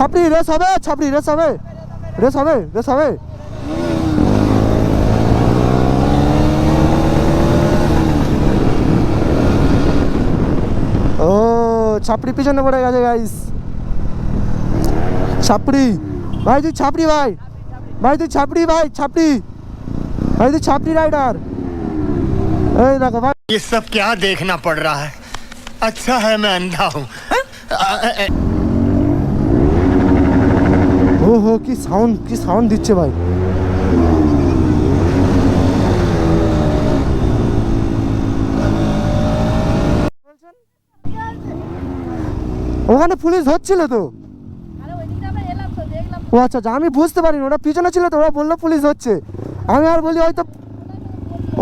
ছাপড়ি race হবে, ছাপড়ি race হবে, race হবে, রেস হবে। ও ছাপড়ি পিছনে পড়ে গেছে গাইস। ছাপড়ি ভাই, তুই ছাপড়ি ভাই, ভাই তুই ছাপড়ি, ভাই ছাপড়ি, ভাই তুই ছাপড়ি রাইডার। এই দেখো ভাই, ये सब क्या देखना पड़ रहा है। अच्छा है मैं अंधा हूँ। ও হো কি সাউন্ড, কি সাউন্ড দিচ্ছে ভাই। ওখানে পুলিশ হচ্ছিল তো। ও আচ্ছা আচ্ছা, আমি বুঝতে পারিনি, ওরা পিছনে ছিল তো, ওরা বললো পুলিশ হচ্ছে, আমি আর বলি হয়তো।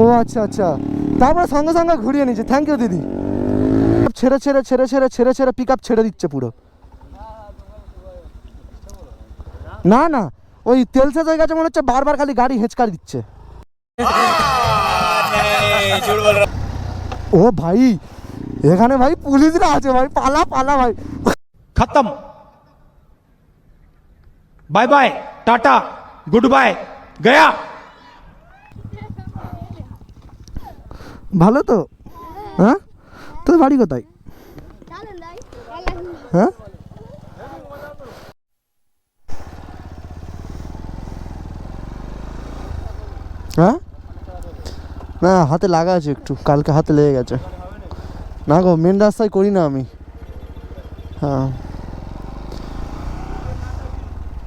ও আচ্ছা আচ্ছা, তারপরে সঙ্গে সঙ্গে ঘুরিয়ে নিচ্ছে। থ্যাংক ইউ দিদি। ছেড়ে ছেড়ে ছেড়ে ছেড়ে ছেড়ে ছেড়ে পিক আপ ছেড়ে দিচ্ছে পুরো। না না, ওই তেল শেষ হয়ে গেছে মনে হচ্ছে, বারবার খালি গাড়ি হেঁচকার দিচ্ছে। ও ভাই, এখানে ভাই পুলিশরা আছে ভাই, পালা পালা ভাই। खत्म, bye bye, tata, good bye, गया। ভালো তো? হ্যাঁ, তোর বাড়ি কোথায়? হ্যাঁ, হ্যাঁ, না হাতে লাগা আছে একটু, কালকে হাতে লেগে গেছে। না গো, মেন রাস্তায় করি না আমি। হ্যাঁ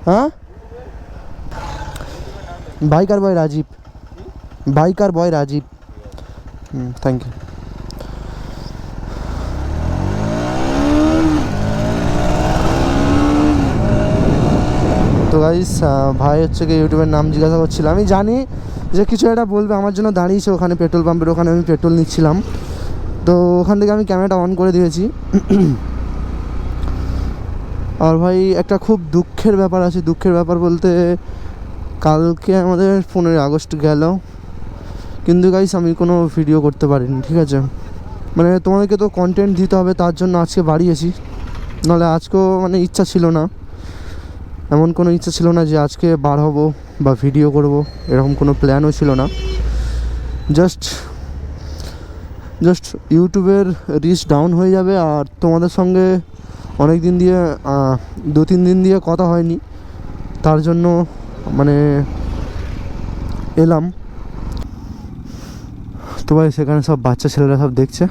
হ্যাঁ, biker boy Rajib, biker boy Rajib. Thank you. তো গাইস, ভাই হচ্ছে কি ইউটিউবের নাম জিজ্ঞাসা করছিল, আমি জানি যে কিছু একটা বলবে, আমার জন্য দাঁড়িয়েছে ওখানে পেট্রোল পাম্পের ওখানে, আমি পেট্রোল নিচ্ছিলাম, তো ওখান থেকে আমি ক্যামেরাটা অন করে দিয়েছি। আর ভাই একটা খুব দুঃখের ব্যাপার আছে, দুঃখের ব্যাপার বলতে কালকে আমাদের 15ই আগস্ট গেল, কিন্তু গাইস আমি কোনো ভিডিও করতে পারিনি, ঠিক আছে? মানে তোমাদেরকে তো কন্টেন্ট দিতে হবে, তার জন্য আজকে বাড়িয়েছি, নাহলে আজকেও মানে ইচ্ছা ছিল না, এমন কোনো ইচ্ছা ছিল না যে আজকে বার হব বা ভিডিও করব, এরকম কোনো প্ল্যানও ছিল না। জাস্ট ইউটিউবের রিচ ডাউন হয়ে যাবে, আর তোমাদের সঙ্গে অনেক দিন দিয়ে 2-3 দিন দিয়ে কথা হয়নি, তার জন্য মানে এলাম। তো ভাই সেখানে সব বাচ্চা ছেলেরা সব দেখছে।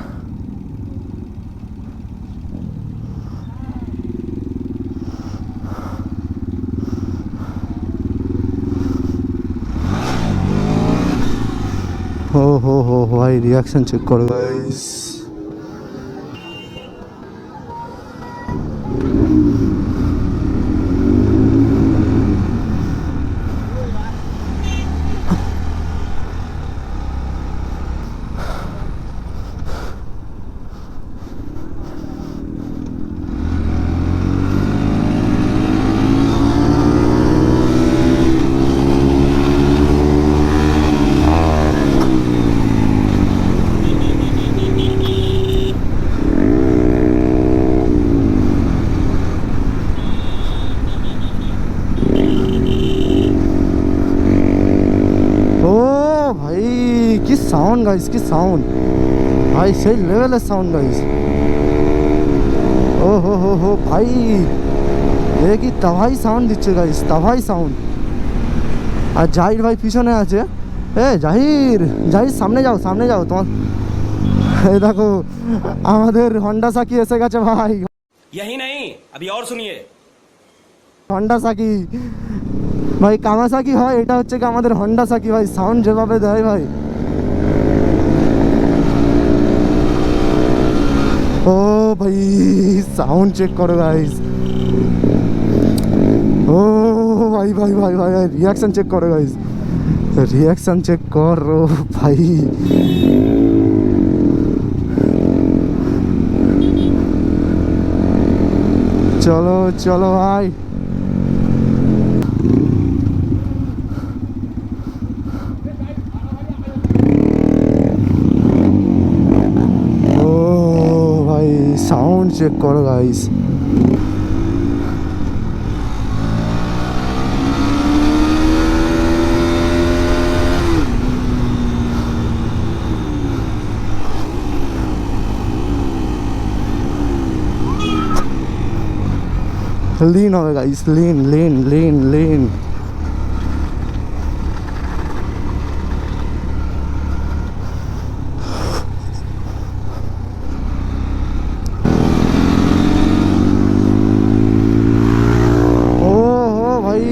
हो हो भाई, रिएक्शन चेक करो गाइस। কি সাউন্ড গাইস, কি সাউন্ড ভাই, সেই লেভেলের সাউন্ড গাইস। ও হো ভাই, এ কি তাভাই সাউন্ড দিচ্ছে গাইস, তাভাই সাউন্ড। আর জাহির ভাই পিছনে আছে। এ জাহির, জাহির সামনে যাও, সামনে যাও। তোমার এই দেখো আমাদের হন্ডা সাকি এসে গেছে ভাই। यही नहीं, अभी और सुनिए। হন্ডা সাকি ভাই, কামাসাকি হয়, এটা হচ্ছে কি আমাদের হন্ডা সাকি ভাই। সাউন্ড যেভাবে দেয় ভাই, ও ভাই সাউন্ড চেক করো গাইস। ও ভাই ভাই ভাই ভাই, রিয়াকশন চেক করো গাইস, রিয়াকশন চেক করো ভাই। চলো চলো ভাই, সাউন্ড চেক করো গাইস। লিন হবে গাইস, লিন লিন লিন লিন। ও হো ভাই,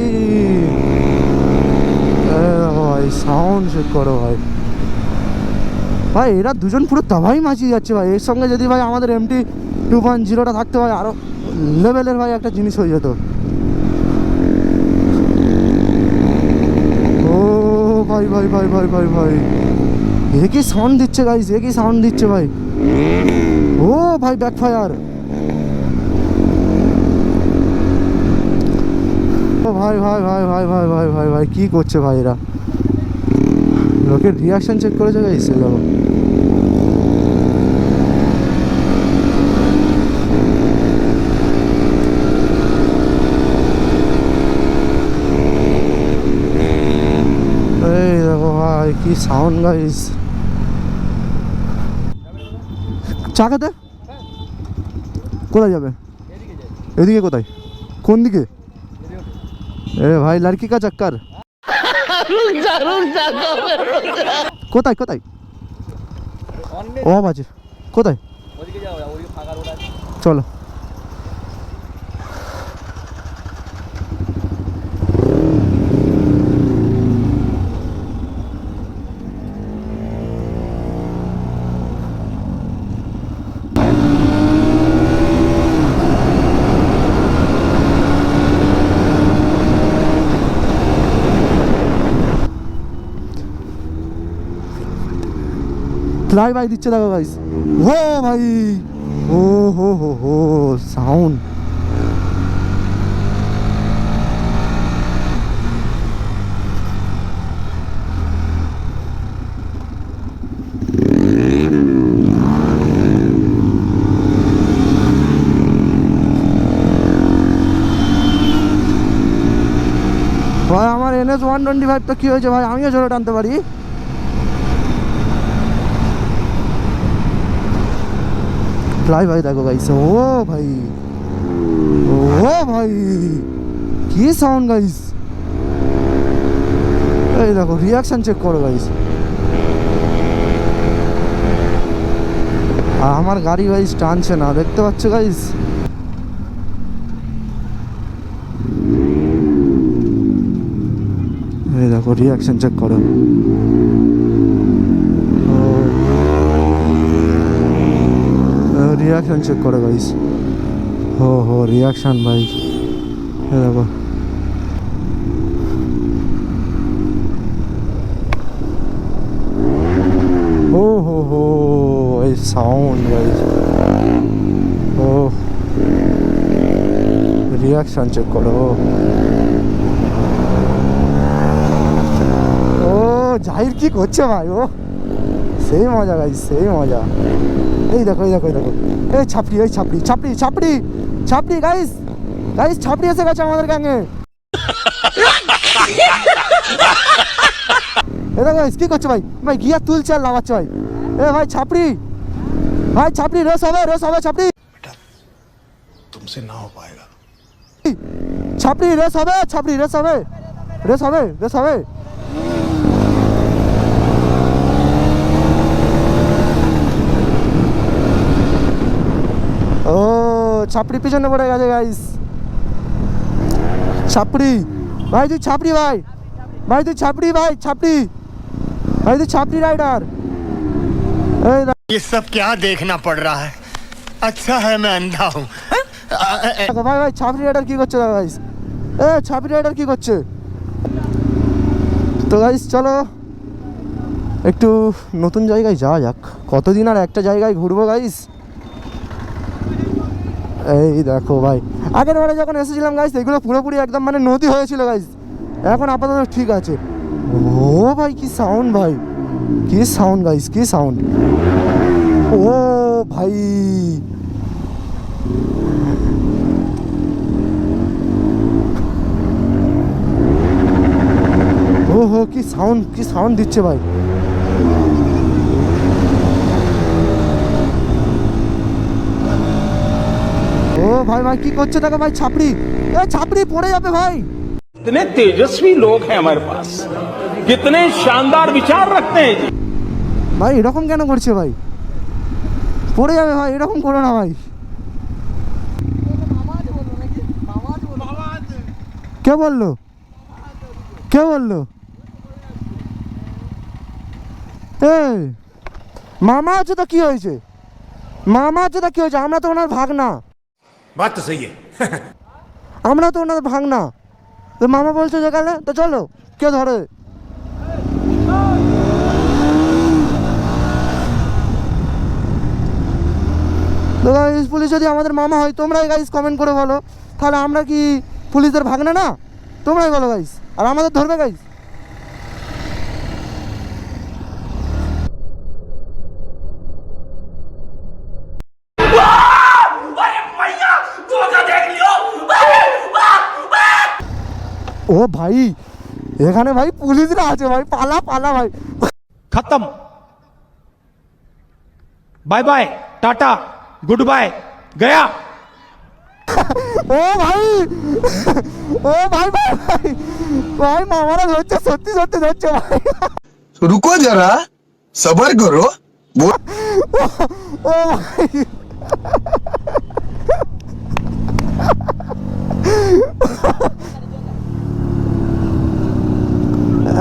ভাই সাউন্ড চেক করো ভাই। ভাই এরা দুজন পুরো তাবাই মাচিয়ে যাচ্ছে ভাই। এর সঙ্গে যদি ভাই আমাদের MT 2.0টা থাকতে ভাই আরো লেভেলের ভাই একটা জিনিস হয়ে যেত। ও ভাই ভাই ভাই ভাই ভাই ভাই, এ কি সাউন্ড দিচ্ছে গাইস, এ কি সাউন্ড দিচ্ছে ভাই। ও ভাই ব্যাকফায়ার, ও ভাই ভাই ভাই ভাই ভাই ভাই ভাই ভাই কি করছে ভাই এরা। লোকের রিয়াকশন চেক করেছে গাইস, দেখো এই দেখো ভাই কি সাউন্ড গাইস। চাকাতে কোথায় যাবে? এদিকে কোথায়, কোন দিকে? এ ভাই লড়কি কা চক্কর। কোথায় কোথায় ও বাজে কোথায়? চলো ফ্লাই বাই দিচ্ছে দেখো গাইস। ও ভাই, ও হো হো হো সাউন্ড। ভাই আমার NS 125 তো কি হয়েছে ভাই, আমিও জোরে টানতে পারি। ফ্লাই ভাই দেখো গাইস, ও ভাই, ও ভাই কি সাউন্ড গাইস। এই দেখো রিয়াকশন চেক করো গাইস। আমার গাড়ি গাইস টানছে না, দেখতে পাচ্ছ গাইস। এই দেখো রিয়াকশন চেক করো। रिएक्शन चेक करो गाइस, हो रिएक्शन भाई, ये देखो हो ये साउंड गाइस। ओ रिएक्शन चेक करो। ও জাহির কি করছে ভাই, ও সেই মজা গাইস, সেই মজা। এই দেখো এই দেখো এই দেখো, এই ছাপড়ি, এই ছাপড়ি ছাপড়ি ছাপড়ি ছাপড়ি গাইস, গাইস ছাপড়ি এসে গেছে আমাদের গ্যাংয়ে। এ দেখো গাইস কি করছে ভাই, ভাই গিয়ার তুলছে আর লাগাচ্ছে ভাই। এ ভাই ছাপড়ি, ভাই ছাপড়ি রেস হবে ছাপড়ি। तुमसे ना हो पाएगा। ছাপড়ি রেস হবে, ছাপড়ি রেস হবে, রেস হবে, রেস হবে। ও ছাপড়ি পিছনে পড়ে গেছে গাইস। ছাপড়ি ভাই, তুই ছাপড়ি ভাই, ভাই তুই ছাপড়ি ভাই, ছাপড়ি ভাই, তুই ছাপড়ি রাইডার। এই ये सब क्या देखना पड़ रहा है? अच्छा है मैं अंधा हूँ। দেখো ভাই, ভাই ছাপড়ি রাইডার কি করছে দেখো গাইস। এ ছাপড়ি রাইডার কি করছে। তো গাইস চলো একটু নতুন জায়গায় যাওয়া যাক, কতদিন আর একটা জায়গায় ঘুরবো গাইস। এই দেখো ভাই, আগের বারে যখন এসেছিলাম গাইস এগুলো পুরোপুরি একদম মানে নদী হয়েছিল গাইস, এখন আপাতত ঠিক আছে। ও ভাই কি সাউন্ড ভাই, কি সাউন্ড গাইস, কি সাউন্ড। ও ভাই ও হো কি সাউন্ড, কি সাউন্ড দিচ্ছে ভাই। ও ভাই ভাই কি করছে দেখো ভাই, ছাপড়ি, এ ছাপড়ি পড়ে যাবে ভাই। कितने तेजस्वी लोग हैं हमारे पास, कितने शानदार विचार रखते हैं जी। ভাই এরকম কেন করছে ভাই, পড়ে যাবে ভাই, এরকম করো না ভাই। কে বললো, কে বললো? এই মামা আছে তো কি হয়েছে, মামা আছে তো কি হয়েছে, আমরা তো ওনার ভাগনা। बात तो सही है। আমরা তো ওনার ভাগনা, তো মামা বলছে যে গেলে তো চলো, কে ধরে? তো গাইস পুলিশ যদি আমাদের মামা হয়, তোমরাই গাইস কমেন্ট করে বলো, তাহলে আমরা কি পুলিশের ভাগনা না? তোমরাই বলো গাইস, আর আমাদের ধরবে গাইস। ও ভাই এখানে ভাই পুলিশরা আছে ভাই, পালা পালা ভাই। खत्म। Bye bye, tata, good bye, गया। ও ভাই, ও ভাই ভাই ভাই ভাই মামারা ধরছে, সত্যি সত্যি ধরছে ভাই। रुको जरा, सबर करो। ও ভাই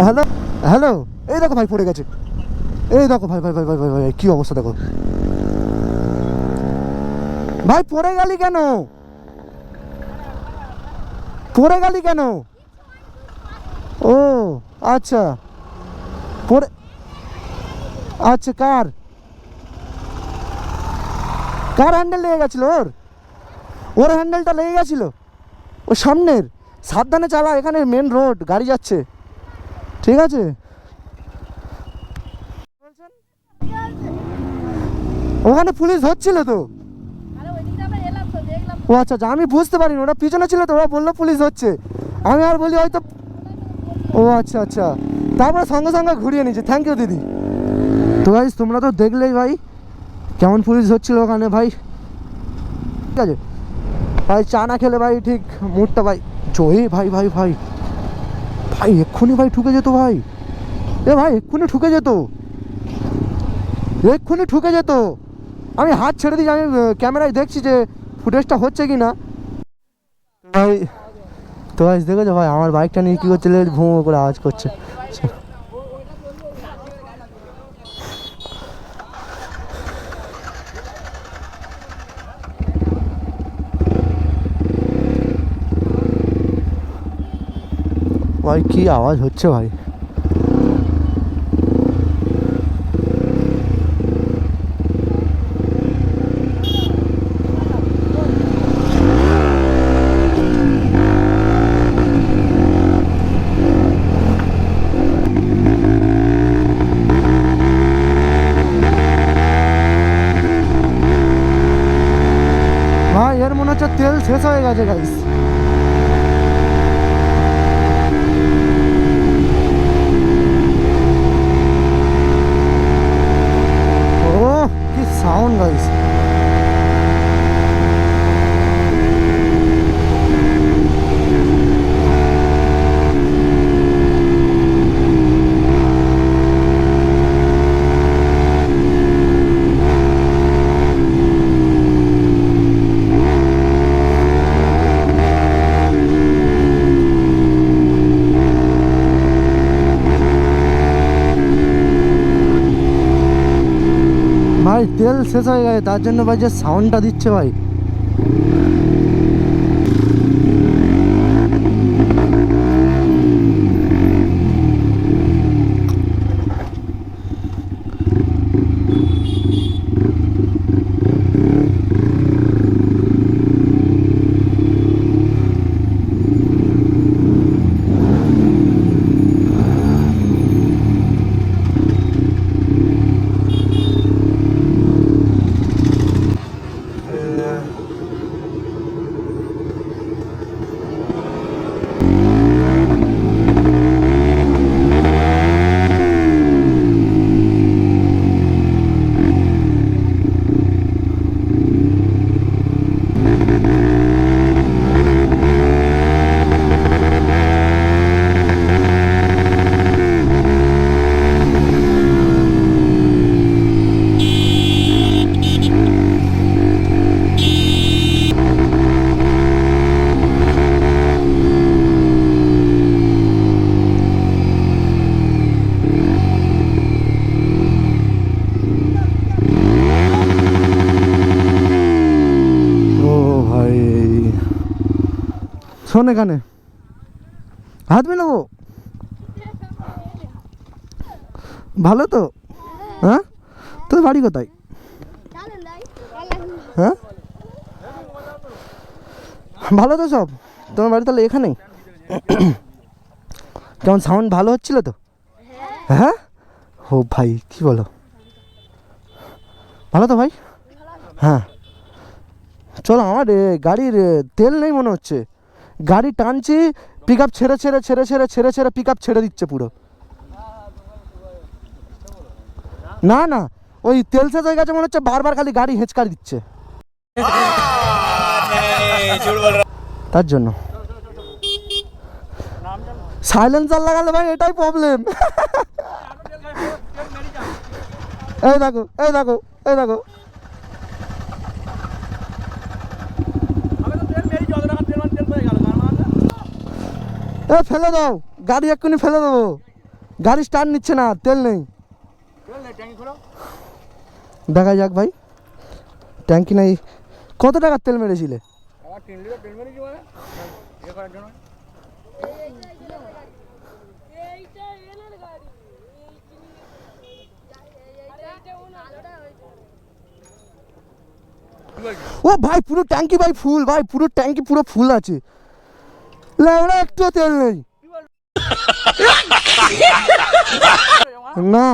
হ্যালো হ্যালো, এই দেখো ভাই পড়ে গেছে, এই দেখো ভাই ভাই ভাই ভাই ভাই ভাই কি অবস্থা দেখো ভাই, পড়ে গেলি কেন, পড়ে গেলি কেন? ও আচ্ছা, পড়ে, আচ্ছা কার কার হ্যান্ডেল লেগে গেছিল? ওর হ্যান্ডেলটা লেগে গেছিল, ও সামনের। সাবধানে চালা, এখানে মেন রোড, গাড়ি যাচ্ছে, ঠিক আছে? ওখানে পুলিশ হচ্ছিল তো। ও আচ্ছা আচ্ছা, আমি বুঝতে পারিনি, ওরা পিছনে ছিল তো, ওরা বললো পুলিশ হচ্ছে, আমি আর বলি হয়তো। ও আচ্ছা আচ্ছা, তারপরে সঙ্গে সঙ্গে ঘুরিয়ে নিয়েছে। থ্যাংক ইউ দিদি। তো ভাই তোমরা তো দেখলেই ভাই কেমন পুলিশ হচ্ছিল ওখানে ভাই, ঠিক আছে ভাই। চা না খেলে ভাই ঠিক মুডটা ভাই জয়ে ভাই ভাই ভাই ভাই এক্ষুনি ভাই ঠুকে যেত ভাই, এ ভাই এক্ষুনি ঠুকে যেত, এক্ষুনি ঠুকে যেত। আমি হাত ছেড়ে দিই, আমি ক্যামেরায় দেখছি যে ফুটেজটা হচ্ছে কি না ভাই। তো ভাই দেখেছো ভাই আমার বাইকটা নিয়ে কী করছে, ভুঁ করে আওয়াজ করছে। ভাই কি আওয়াজ হচ্ছে ভাই, ভাই এর মনে হচ্ছে তেল শেষ হয়ে গেছে গাইস। কি সাউন্ড গাইস, ভাই তেল শেষ হয়ে গেছে, তার জন্য ভাই যে সাউন্ডটা দিচ্ছে ভাই। শোন এখানে হাত মেলাবো, ভালো তো? হ্যাঁ, তোর বাড়ি কোথায়? হ্যাঁ, ভালো তো সব? তোমার বাড়ি তাহলে এখানেই? কেমন সাউন্ড ভালো হচ্ছিল তো? হ্যাঁ, ও ভাই কি বলো, ভালো তো ভাই? হ্যাঁ চলো, আমার গাড়ির তেল নেই মনে হচ্ছে, গাড়ি টানছি পিক আপ ছেড়ে ছেড়ে ছেড়ে ছেড়ে ছেড়ে ছেড়ে পিক আপ ছেড়ে দিচ্ছে পুরো। না না, ওই তেল শেষ হয়ে গেছে মনে হচ্ছে, বারবার খালি গাড়ি হেঁচকার দিচ্ছে তার জন্য। সাইলেন্সার লাগালে ভাই এটাই প্রবলেম। এই দেখো এই দেখো এই দেখো, এ ফেলে দাও গাড়ি, এক্ষুনি ফেলে দেবো, গাড়ি স্টার্ট নিচ্ছে না, তেল নেই। দেখা যাক ভাই, ট্যাঙ্কি নাই। কত টাকার তেল মেরেছিলে? ও ভাই পুরো ট্যাঙ্কি ভাই ফুল, ভাই পুরো ট্যাঙ্কি পুরো ফুল আছে, লেওড়া একটু তেল নেই। না